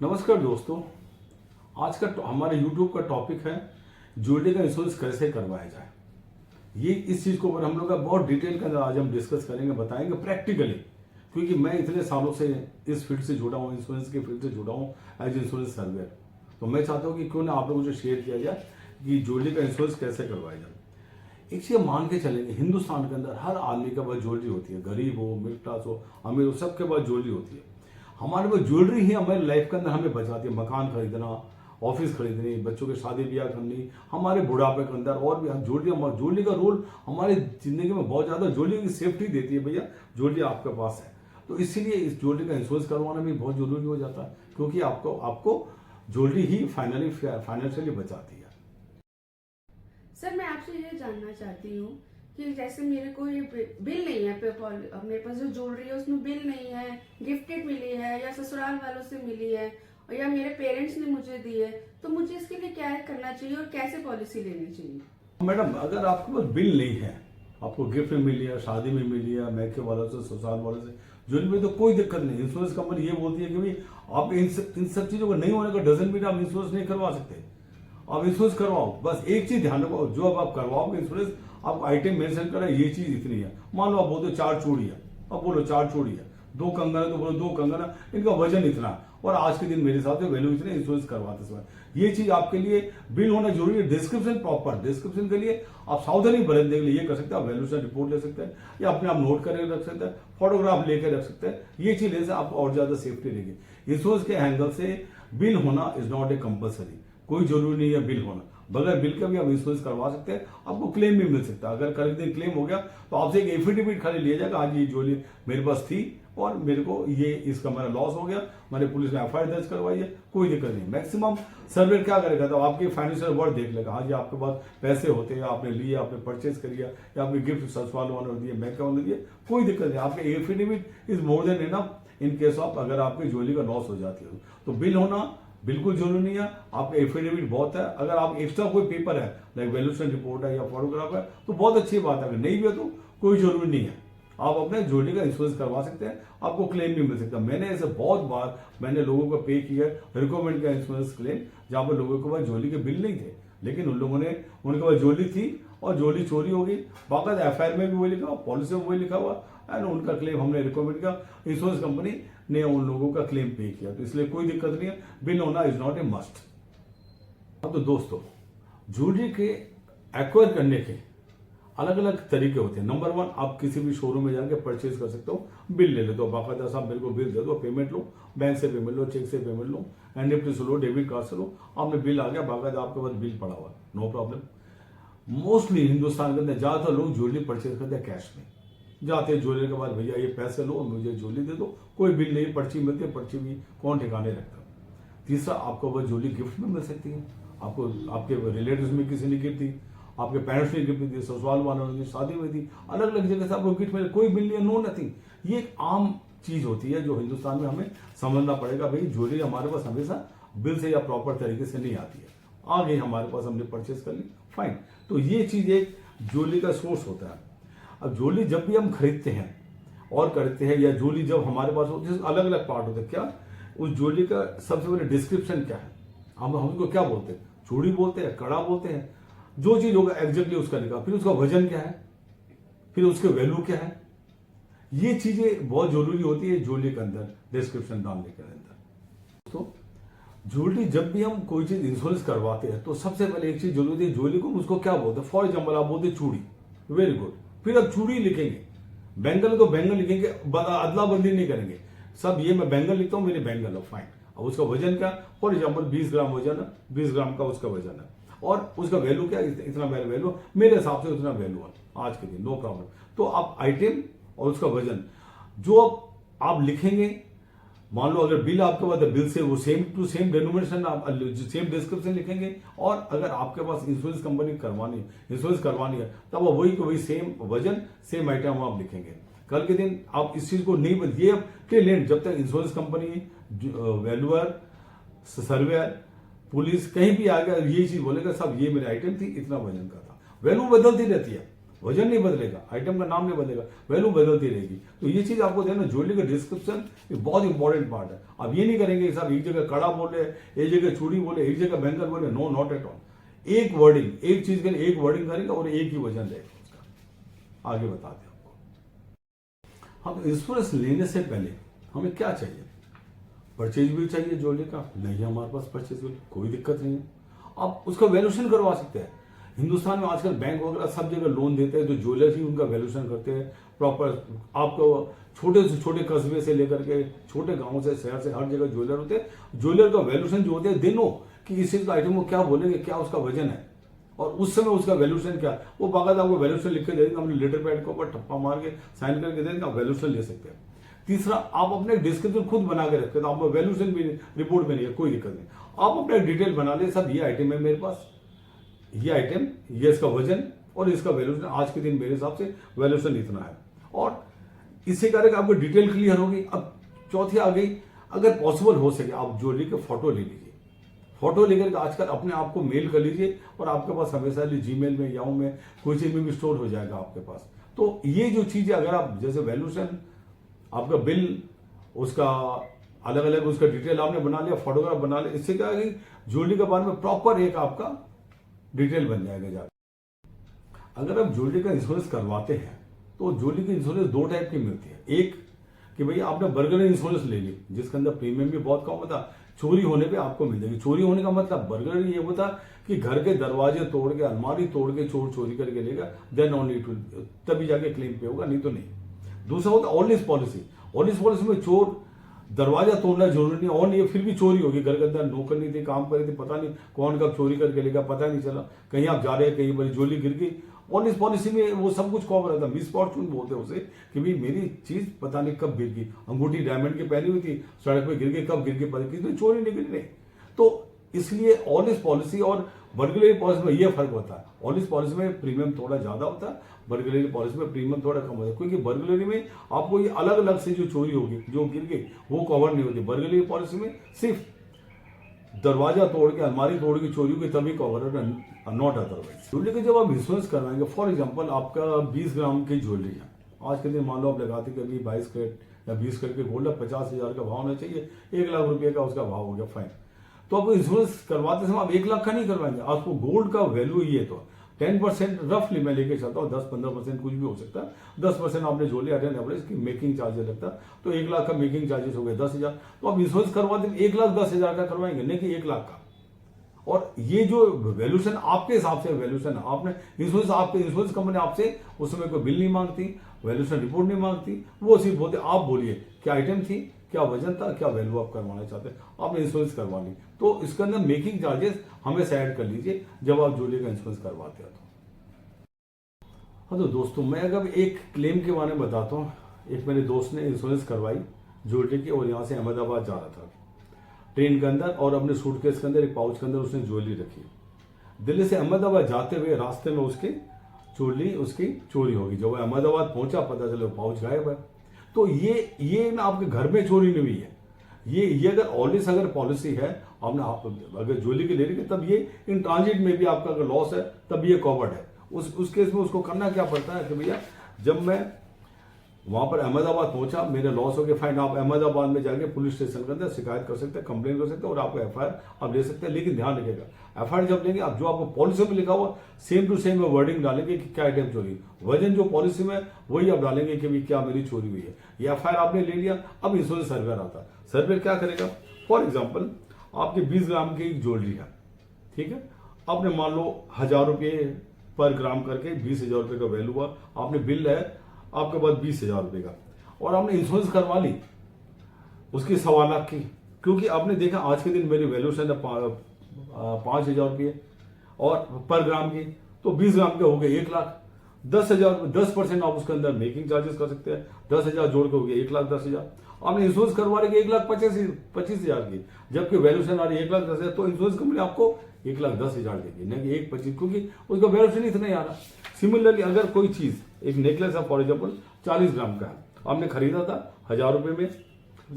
नमस्कार दोस्तों। आज का हमारे YouTube का टॉपिक है ज्वेलरी का इंश्योरेंस कैसे करवाया जाए। ये इस चीज़ को अगर हम लोग का बहुत डिटेल के अंदर आज हम डिस्कस करेंगे, बताएंगे प्रैक्टिकली, क्योंकि मैं इतने सालों से इस फील्ड से जुड़ा हूँ, इंश्योरेंस के फील्ड से जुड़ा हूँ एज इंश्योरेंस सर्वेयर। तो मैं चाहता हूँ कि क्यों ना आप लोगों से शेयर किया जाए कि ज्वेलरी का इंश्योरेंस कैसे करवाया जाए। एक चीज़ मान के चलेंगे, हिंदुस्तान के अंदर हर आदमी के पास ज्वेलरी होती है, गरीब हो, मिडिल क्लास हो, अमीर हो, सबके पास ज्वेलरी होती है। हमारे पास ज्वेलरी ही हमारी लाइफ के अंदर हमें बचाती है। मकान खरीदना, ऑफिस खरीदनी, बच्चों के शादी ब्याह करनी, हमारे बुढ़ापे के अंदर और भी ज्वेलरी का रोल हमारी जिंदगी में बहुत ज्यादा। ज्वेलरी की सेफ्टी देती है, भैया ज्वेलरी आपके पास है, तो इसीलिए इस ज्वेलरी का इंश्योरेंस करवाना भी बहुत जरूरी हो जाता है, क्योंकि आपको ज्वेलरी ही फाइनेंशियली बचाती है। सर, मैं आपसे ये जानना चाहती हूँ कि जैसे मेरे को ये बिल नहीं है, मेरे पास जो ज्वेलरी है उसमें बिल नहीं है, गिफ्टेड मिली है या ससुराल वालों से मिली है और या मेरे पेरेंट्स ने मुझे दी है, तो मुझे इसके लिए क्या करना चाहिए और कैसे पॉलिसी लेनी चाहिए? मैडम, अगर आपके पास बिल नहीं है, आपको गिफ्ट में मिली है, शादी में मिली है, मैके वालों से, ससुराल वालों से ज्वेलरी में, तो कोई दिक्कत नहीं। इंश्योरेंस कंपनी ये बोलती है कि भाई आप इन सब चीजों को नहीं होने का डजन मीन आप इंश्योरेंस नहीं करवा सकते। आप इंश्योरेंस करवाओ, बस एक चीज ध्यान रखो, जो अब आप करवाओगे इंश्योरेंस, आपको आइटम मेंशन करा ये चीज इतनी है। मान लो आप बोलते 4 चूड़ी है, अब बोलो 4 चूड़ी है, 2 कंगन है तो बोलो 2 कंगन है, इनका वजन इतना है और आज के दिन मेरे हिसाब से वैल्यू इतने, इंश्योरेंस करवाते समय ये चीज आपके लिए बिल होना जरूरी है। डिस्क्रिप्शन प्रॉपर, डिस्क्रिप्शन के लिए आप सावधानी बरतने के लिए ये कर सकते हैं, आप वैल्यूशन रिपोर्ट ले सकते हैं या अपने आप नोट करके रख सकते हैं, फोटोग्राफ लेकर रख सकते हैं। ये चीज लेने से आपको और ज्यादा सेफ्टी रहेगी। इंश्योरेंस के एंगल से बिल होना इज नॉट ए कंपल्सरी, कोई जरूरी नहीं है बिल होना। बगैर बिल का भी आप इंश्योरेंस करवा सकते हैं, आपको क्लेम भी मिल सकता है। अगर कल दिन क्लेम हो गया तो आपसे एक एफिडेविट खाली लिया जाएगा, आज ये ज्वेलरी मेरे पास थी और मेरे को ये इसका मेरा लॉस हो गया, मैंने पुलिस में एफआईआर दर्ज करवाई है, कोई दिक्कत नहीं। मैक्सिमम सर्वेयर क्या करेगा, तो आपके फाइनेंशियल वर्ड देख लेगा, हाँ जी आपके पास पैसे होते हैं, आपने लिए, आपने परचेज कर लिया या आपने गिफ्ट ससुराल वालों ने दिए, बैंक वालों ने दिए, कोई दिक्कत नहीं। आपके affidavit is more than enough in case of अगर आपकी ज्वेलरी का लॉस हो जाती है तो बिल होना बिल्कुल जरूरी नहीं है। आपका एफिडेविट बहुत है, अगर आप एक्स्ट्रा कोई पेपर है लाइक वैल्यूएशन रिपोर्ट है या फोटोग्राफ है तो बहुत अच्छी बात है, अगर नहीं भी है तो कोई जरूरी नहीं है। आप अपने ज्वेलरी का इंश्योरेंस करवा सकते हैं, आपको क्लेम भी मिल सकता है। मैंने ऐसे बहुत बार मैंने लोगों को पे किया रिकमेंड का इंश्योरेंस क्लेम, जहां पर लोगों के पास ज्वेलरी के बिल नहीं थे, लेकिन उन लोगों ने, उनके पास ज्वेलरी थी और ज्वेलरी चोरी हो गई, बाकायदा एफआईआर में भी वही लिखा हुआ, पॉलिसी में वही लिखा हुआ एंड उनका क्लेम हमने रिकमेंड किया, इंश्योरेंस कंपनी ने उन लोगों का क्लेम पे किया, तो इसलिए कोई दिक्कत नहीं है। बिल होना इज नॉट ए मस्ट। अब तो दोस्तों, ज्वेलरी के एक्वायर करने के अलग अलग तरीके होते हैं। नंबर 1, आप किसी भी शोरूम में जाकर परचेज कर सकते हो, बिल ले लेते हो, बाकायदा साहब मेरे को बिल दे दो, पेमेंट लो, बैंक से पेमेंट लो, चेक से पेमेंट लो, एनईएफटी से लो, डेबिट कार्ड से लो, आपने बिल आ गया, बाकायदा आपके पास बिल पड़ा हुआ, नो प्रॉब्लम। मोस्टली हिंदुस्तान के अंदर ज्यादातर लोग ज्वेलरी परचेज करते हैं कैश में, जाते हैं ज्वेलरी के बाद, भैया ये पैसे लो मुझे ज्वेलरी दे दो, कोई बिल नहीं, पर्ची मिलती है, पर्ची भी कौन ठिकाने रखता। तीसरा, आपको वह ज्वेलरी गिफ्ट में मिल सकती है, आपको आपके रिलेटिव्स में किसी ने गिफ्ट दी, आपके पेरेंट्स ने गिफ्ट दी, ससुराल वालों ने शादी में दी, अलग अलग जगह से आपको गिफ्ट मिले, कोई बिल नहीं है, नो नथिंग। ये एक आम चीज होती है जो हिंदुस्तान में हमें समझना पड़ेगा। भाई ज्वेलरी हमारे पास हमेशा बिल से या प्रॉपर तरीके से नहीं आती है, आ गई हमारे पास, हमने परचेज कर ली, फाइन। तो ये चीज एक ज्वेलरी का सोर्स होता है। अब ज्वेलरी जब भी हम खरीदते हैं और करते हैं, या ज्वेलरी जब हमारे पास होती है, अलग अलग पार्ट होते हैं। क्या उस ज्वेलरी का सबसे पहले डिस्क्रिप्शन क्या है, हम उसको क्या बोलते हैं, चूड़ी बोलते हैं, कड़ा बोलते हैं, जो चीज होगा एग्जैक्टली उसका लिखा, फिर उसका वजन क्या है, फिर उसके वैल्यू क्या है, ये चीजें बहुत जरूरी होती है ज्वेलरी के अंदर डिस्क्रिप्शन डालने के अंदर। तो ज्वेलरी जब भी हम कोई चीज इंश्योरेंस करवाते हैं तो सबसे पहले एक चीज जरूरी है, ज्वेलरी को उसको क्या बोलते हैं। फॉर एग्जाम्पल आप बोलते चूड़ी, वेरी गुड, फिर अब चूड़ी लिखेंगे, बैंगल है तो बैंगल लिखेंगे, अदला बदली नहीं करेंगे, सब ये मैं बैंगल लिखता हूं, मेरे बैंगल है, फाइन। अब उसका वजन क्या, फॉर एग्जाम्पल 20 ग्राम वजन है, 20 ग्राम का उसका वजन है, और उसका वैल्यू क्या, इतना वैल्यू, मेरे हिसाब से उतना वैल्यू है आज के दिन, नो प्रॉब्लम। तो आप आइटम और उसका वजन जो आप लिखेंगे, मान लो अगर बिल आपके पास है, बिल से वो सेम टू सेम डेनोमिनेशन, आप सेम डिस्क्रिप्शन लिखेंगे, और अगर आपके पास इंश्योरेंस कंपनी करवानी है, इंश्योरेंस करवानी है, तब वही सेम वजन सेम आइटम आप लिखेंगे। कल के दिन आप इस चीज को नहीं बदलिए टिल एंड, जब तक insurance company, valuer, surveyor, police कहीं भी आ गया ये चीज बोलेगा, साहब ये मेरी आइटम थी, इतना वजन का था, वैल्यू बदलती रहती है, वजन नहीं बदलेगा, आइटम का नाम नहीं बदलेगा, वैल्यू बदलती रहेगी। तो ये चीज आपको देना, ज्वेलरी का डिस्क्रिप्शन एक बहुत इंपॉर्टेंट पार्ट है। आप ये नहीं करेंगे कि साहब एक जगह कड़ा बोले, एक जगह चूड़ी बोले, एक जगह बैंगल बोले, नो, नॉट एट ऑल। एक वर्डिंग, एक चीज के लिए एक वर्डिंग करेंगे और एक ही वजन रहेगा उसका। आगे बताते हैं आपको। हम इंश्योरेंस लेने से पहले हमें क्या चाहिए? परचेज बिल चाहिए ज्वेलरी का, नहीं है हमारे पास परचेज बिल, कोई दिक्कत नहीं है, आप उसका वैल्यूएशन करवा सकते हैं। हिंदुस्तान में आजकल बैंक वगैरह सब जगह लोन देते हैं, तो ज्वेलर्स ही उनका वैल्यूएशन करते हैं प्रॉपर। आपको छोटे से छोटे कस्बे से लेकर के छोटे गांव से शहर से हर जगह ज्वेलर होते हैं। ज्वेलर का वैल्यूएशन जो होते हैं, दे नो कि इस चीज का आइटम को क्या बोलेंगे, क्या उसका वजन है और उस समय उसका वैल्यूएशन क्या, वो बाकायदा आपको वैल्यूएशन लिख के दे देंगे, अपने लेटर पैड के ऊपर ठप्पा मार के साइन करके दे देंगे, आप वैल्यूएशन ले सकते हैं। तीसरा, आप अपने डिस्क्रिप्शन खुद बना के रखते हैं, तो आपको वैल्यूएशन भी रिपोर्ट में नहीं है, कोई दिक्कत नहीं। आप अपना डिटेल बना ले, सब ये आइटम है मेरे पास, ये आइटम, ये इसका वजन और इसका वैल्यूएशन, आज के दिन मेरे हिसाब से वैल्यूएशन इतना है, और इससे क्या रहेगा, आपको डिटेल क्लियर होगी। अब चौथी आ गई, अगर पॉसिबल हो सके आप ज्वेलरी के फोटो ले लीजिए। फोटो लेकर आजकल अपने आप को मेल कर लीजिए और आपके पास हमेशा जीमेल में, याहू में, कोई चीज में भी स्टोर हो जाएगा आपके पास। तो ये जो चीज है, अगर आप जैसे वैल्यूएशन, आपका बिल, उसका अलग अलग उसका डिटेल आपने बना लिया, फोटोग्राफ बना लिया, इससे क्या है कि ज्वेलरी के बारे में प्रॉपर एक आपका डिटेल बन जाएगा जाकर। अगर आप ज्वेलरी का इंश्योरेंस करवाते हैं तो ज्वेलरी की इंश्योरेंस दो टाइप की मिलती है। एक कि भैया आपने बर्गलरी इंश्योरेंस ले ली, जिसके अंदर प्रीमियम भी बहुत कम होता, चोरी होने पे आपको मिल जाएगी। चोरी होने का मतलब बर्गलरी ये होता कि घर के दरवाजे तोड़ के, अलमारी तोड़ के चोर चोरी करके लेगा, देन ओनली इट विल, तभी जाके क्लेम पे होगा, नहीं तो नहीं। दूसरा होता all is policy. All is policy में चोर दरवाजा तोड़ना जरूरी नहीं, और ये फिर भी चोरी होगी, घर के अंदर नौकर नहीं थी, काम कर रही थी, पता नहीं कौन कब चोरी करके लेगा, पता नहीं चला, कहीं आप जा रहे हैं, कहीं बड़ी ज्वेलरी गिर गई। ऑल इस पॉलिसी में वो सब कुछ कवर रहता है। मिस फॉर्चून बोलते हैं उसे कि भाई मेरी चीज पता नहीं कब गिर गई, अंगूठी डायमंड की पहनी हुई थी, सड़क पे गिर गई, कब गिर गई पता नहीं, किसी चोरी नहीं गिरी नहीं। तो इसलिए ऑल इस पॉलिसी और बर्गलरी पॉलिसी में ये फर्क होता है। ऑल इस पॉलिसी में प्रीमियम थोड़ा ज्यादा होता है, बर्गलरी पॉलिसी में प्रीमियम थोड़ा कम होता है, क्योंकि बर्गलरी में आपको ये अलग अलग से जो चोरी होगी, जो गिर गई, वो कवर नहीं होती। बर्गलरी पॉलिसी में सिर्फ दरवाजा तोड़ के, अलमारी तोड़ के चोरी होगी तभी कवर है, नॉट अदरवाइज। ज्वेलरी के जब आप इंश्योरेंस करवाएंगे, फॉर एग्जाम्पल आपका 20 ग्राम की ज्वेलरी है, आज के दिन मान लो आप लगाते कभी 22 कैरेट या 20 कैरेट के गोल्ड, 50,000 का भाव होना चाहिए, 1 लाख रुपए का उसका भाव हो गया, फाइन। तो आप इंश्योरेंस करवाते समय आप 1 लाख का नहीं करवाएंगे, आपको गोल्ड का वैल्यू ये तो 10% रफली मैं लेके चलता हूँ, 10-15% कुछ भी हो सकता है, 10% आपने जो लिया एवरेज की मेकिंग चार्जेस लगता है, तो 1 लाख का मेकिंग चार्जेस हो गए 10,000। तो आप इंश्योरेंस करवाते 1,10,000 का करवाएंगे, नहीं कि 1 लाख का। और ये जो वैल्यूएशन आपके हिसाब से वैल्यूएशन आपने इंश्योरेंस, आपके इंश्योरेंस कंपनी आपसे उस समय कोई बिल नहीं मांगती, वैल्यूएशन रिपोर्ट नहीं मांगती, वो सिर्फ बोलते आप बोलिए क्या आइटम थी, क्या वजन था, क्या वैल्यू आप करवाना चाहते हैं, आपने इंश्योरेंस करवा ली, तो इसके अंदर मेकिंग चार्जेस हमेशा ऐड कर लीजिए जब आप ज्वेलरी का इंश्योरेंस करवाते हो। हाँ तो दोस्तों, मैं अगर एक क्लेम के बारे में बताता हूँ। एक मेरे दोस्त ने इंश्योरेंस करवाई ज्वेलरी की, और यहाँ से अहमदाबाद जा रहा था ट्रेन के अंदर, और अपने सूटकेस के अंदर एक पाउच के अंदर उसने ज्वेलरी रखी। दिल्ली से अहमदाबाद जाते हुए रास्ते में उसकी ज्वेलरी उसकी चोरी होगी। जब वो अहमदाबाद पहुंचा, पता चला पाउच गायब है। तो ये ना आपके घर में चोरी नहीं हुई है, ये अगर ऑलवेज अगर पॉलिसी है, आपने अगर ज्वेलरी की ले रही है, तब ये इन ट्रांजिट में भी आपका अगर लॉस है तब ये कवर्ड है। उस केस में उसको करना क्या पड़ता है कि भैया जब मैं वहां पर अहमदाबाद पहुंचा, मेरे लॉस हो गया, फाइन, आप अहमदाबाद में जाके पुलिस स्टेशन के अंदर शिकायत कर सकते हैं, कंप्लेन कर सकते हैं, और आपको एफआईआर आप ले सकते हैं। लेकिन ध्यान रखिएगा, एफआईआर जब लेंगे आप, जो आपको पॉलिसी में लिखा हुआ सेम टू सेम वर्डिंग डालेंगे कि क्या आइटम चोरी, वजन जो पॉलिसी में वही आप डालेंगे कि क्या मेरी चोरी हुई है। ये एफआईआर आपने ले लिया, अब इंश्योरेंस सर्वेयर आता है। सर्वेयर क्या करेगा, फॉर एग्जाम्पल आपके 20 ग्राम की ज्वेलरी है, ठीक है, आपने मान लो 1,000 रुपये पर ग्राम करके 20,000 रुपये का वैल्यू हुआ, आपने बिल है आपके पास 20,000 रुपये का, और आपने इंश्योरेंस करवा ली उसकी 1.25 लाख की, क्योंकि आपने देखा आज के दिन मेरी वैल्यूएशन है 5,000 रुपये और पर ग्राम की, तो 20 ग्राम के हो गए 1 लाख। 10% आप उसके अंदर मेकिंग चार्जेस कर सकते हैं, 10,000 जोड़ के हो गए 1,10,000। आपने इंश्योरेंस करवा रहे 1,25,000 की, जबकि वैल्यूएशन आ रही है 1,10,000, तो इंश्योरेंस कंपनी आपको 1,10,000 देगी, नहीं कि 1,25,000, क्योंकि उसका वैल्यूएशन इतना ही आ रहा। सिमिलरली अगर कोई चीज, एक नेकलेस है फॉर एग्जाम्पल 40 ग्राम का है, आपने खरीदा था 1,000 रुपये में,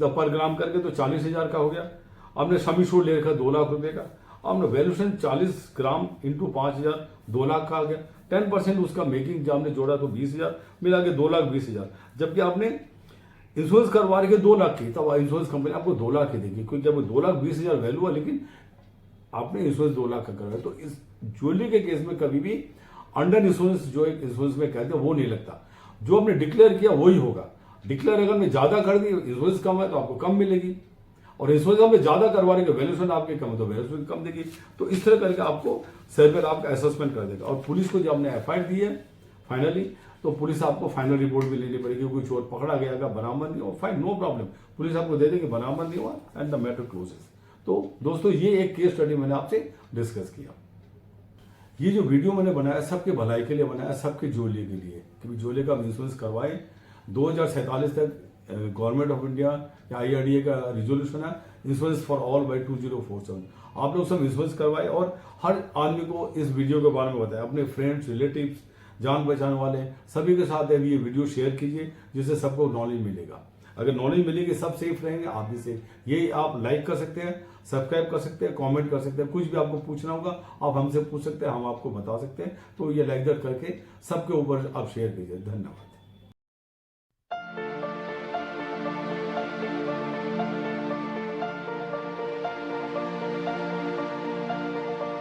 तो पर ग्राम करके तो 40,000 का हो गया। आपने शमी सूट ले रखा 2 लाख रुपए का, आपने वैल्यूएशन 40 ग्राम इंटू 5,000 2 लाख का आ गया, 10% उसका मेकिंग जो आपने जोड़ा तो 20,000 मिला के 2,20,000, जबकि आपने इंश्योरेंस करवा रहे 2 लाख की, तब इंश्योरेंस कंपनी आपको 2 लाख की देगी, क्योंकि आपको 2,20,000 वैल्यू है, लेकिन आपने इंश्योरेंस 2 लाख का करवाया। तो इस ज्वेलरी के केस में कभी भी अंडर इंश्योरेंस जो एक इंश्योरेंस में कहते हैं वो नहीं लगता, जो आपने डिक्लेयर किया वही होगा। डिक्लेयर अगर मैं ज्यादा कर दी, इंश्योरेंस कम है तो आपको कम मिलेगी, और इंश्योरेंस आपने ज्यादा करवाने के वैल्यूएशन आपके कम है तो वैल्यूएशन कम देगी। तो इस तरह करके आपको सर्वेयर आपका असेसमेंट कर देगा। और पुलिस को जब आपने एफआईआर दी है फाइनली, तो पुलिस आपको फाइनल रिपोर्ट भी लेनी पड़ेगी, कोई चोर पकड़ा गया अगर बरामद नहीं हो, फाइन, नो प्रॉब्लम, पुलिस आपको दे देगी बरामद नहीं हुआ एंड द मैटर क्लोजेस। तो दोस्तों ये एक केस स्टडी मैंने आपसे डिस्कस किया। ये जो वीडियो मैंने बनाया सबके भलाई के लिए बनाया, सबके ज्वेलरी के लिए, क्योंकि ज्वेलरी का इंश्योरेंस करवाए 2047 तक गवर्नमेंट ऑफ इंडिया या IRDA का रिजोल्यूशन है, इंश्योरेंस फॉर ऑल बाय 2047। आप लोग सब इंश्योरेंस करवाए और हर आदमी को इस वीडियो के बारे में बताएं, अपने फ्रेंड्स, रिलेटिव्स, जान पहचान वाले सभी के साथ ये वीडियो शेयर कीजिए, जिससे सबको नॉलेज मिलेगा। अगर नॉलेज मिलेगी सब सेफ रहेंगे, आप भी सेफ। ये आप लाइक कर सकते हैं, सब्सक्राइब कर सकते हैं, कमेंट कर सकते हैं, कुछ भी आपको पूछना होगा आप हमसे पूछ सकते हैं, हम आपको बता सकते हैं। तो ये लाइक करके सबके ऊपर आप शेयर कीजिए। धन्यवाद।